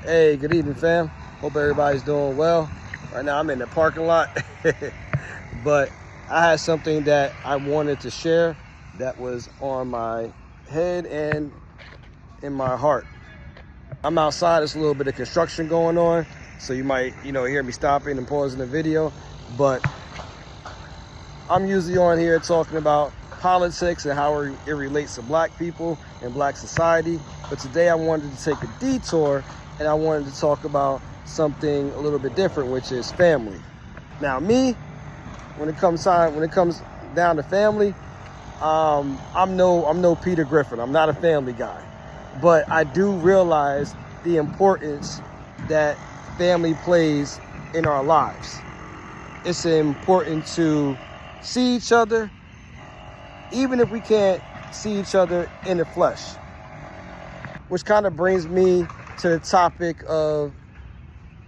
Hey, good evening, fam. Hope everybody's doing well. Right now I'm in the parking lot, but I had something that I wanted to share that was on my head and in my heart. I'm outside, there's a little bit of construction going on, so you might, hear me stopping and pausing the video, but I'm usually on here talking about politics and how it relates to black people and black society. But today I wanted to take a detour and I wanted to talk about something a little bit different, which is family. Now me, when it comes down to family, I'm no Peter Griffin. I'm not a family guy. But I do realize the importance that family plays in our lives. It's important to see each other, even if we can't see each other in the flesh. Which kind of brings me to the topic of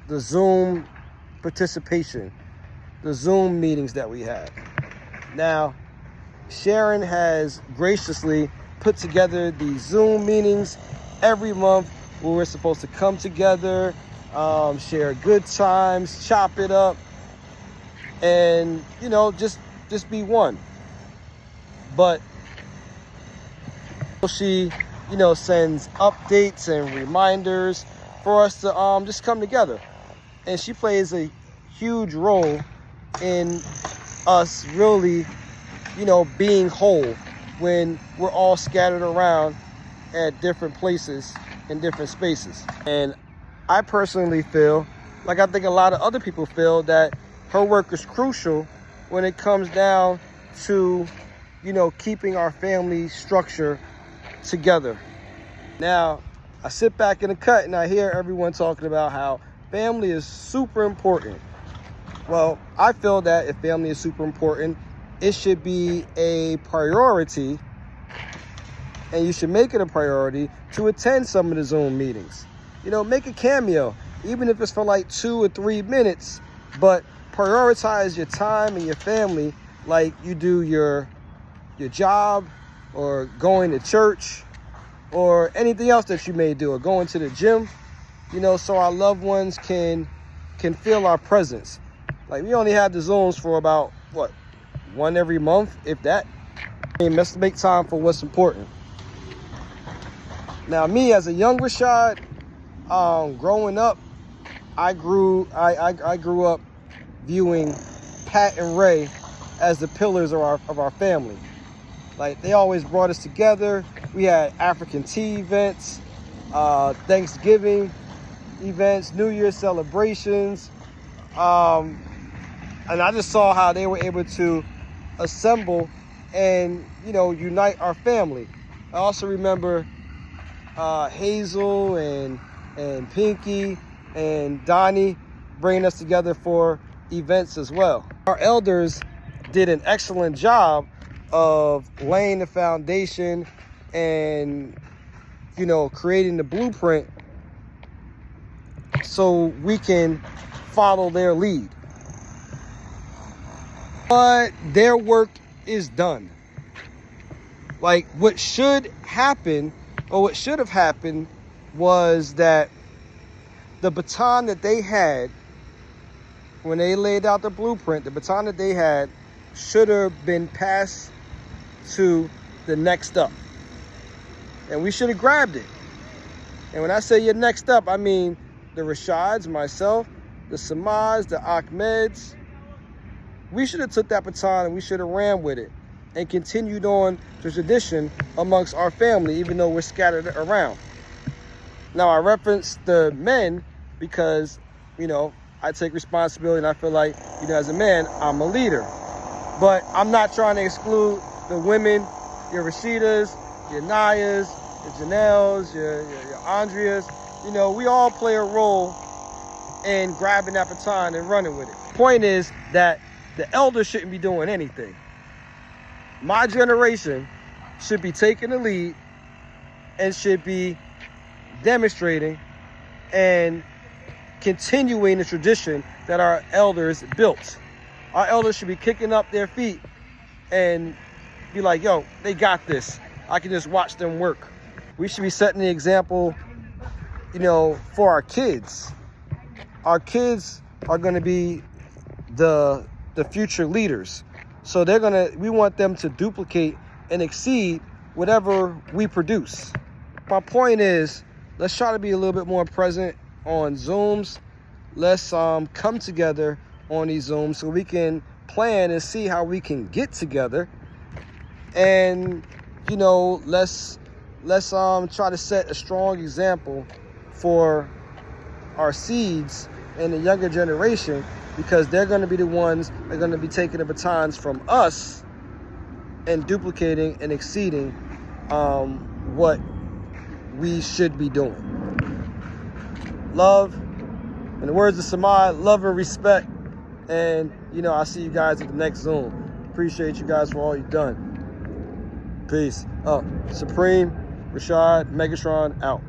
the Zoom participation, the Zoom meetings that we have. Now, Sharon has graciously put together these Zoom meetings every month where we're supposed to come together, share good times, chop it up, and, just be one. But she, sends updates and reminders for us to just come together. And she plays a huge role in us really, being whole when we're all scattered around at different places in different spaces. And I personally feel, like I think a lot of other people feel, that her work is crucial when it comes down to, keeping our family structure together. Now, I sit back in the cut and I hear everyone talking about how family is super important. Well, I feel that if family is super important, it should be a priority, and you should make it a priority to attend some of the Zoom meetings. Make a cameo, even if it's for like 2 or 3 minutes, but prioritize your time and your family like you do your job or going to church or anything else that you may do, or going to the gym, so our loved ones can feel our presence. Like, we only have the Zooms for about, one every month, if that. Let's make time for what's important. Now, me as a young Rashad, growing up, I grew up viewing Pat and Ray as the pillars of our family. Like, they always brought us together. We had African tea events, Thanksgiving events, New Year's celebrations. And I just saw how they were able to assemble and, unite our family. I also remember Hazel and Pinky and Donnie bringing us together for events as well. Our elders did an excellent job of laying the foundation and, creating the blueprint so we can follow their lead. But their work is done. Like, what should happen, or what should have happened, was that the baton that they had when they laid out the blueprint, the baton that they had should have been passed to the next up. And we should have grabbed it. And when I say you're next up, I mean the Rashads, myself, the Samaj, the Ahmeds. We should have took that baton and we should have ran with it and continued on the tradition amongst our family, even though we're scattered around. Now, I reference the men because, I take responsibility, and I feel like, as a man, I'm a leader. But I'm not trying to exclude the women, your Rashidas, your Nayas, your Janelles, your Andreas. We all play a role in grabbing that baton and running with it. Point is that the elders shouldn't be doing anything. My generation should be taking the lead and should be demonstrating and continuing the tradition that our elders built. Our elders should be kicking up their feet and be like, yo, they got this. I can just watch them work. We should be setting the example you know, for our kids. Our kids are going to be the future leaders. So we want them to duplicate and exceed whatever we produce. My point is, let's try to be a little bit more present on Zooms. Let's come together on these Zooms so we can plan and see how we can get together. And, you know, let's try to set a strong example for our seeds and the younger generation, because they're going to be the ones that are going to be taking the batons from us and duplicating and exceeding what we should be doing. Love, in the words of Samad, love and respect. And, you know, I'll see you guys at the next Zoom. Appreciate you guys for all you've done. Peace. Supreme, Rashad, Megatron, out.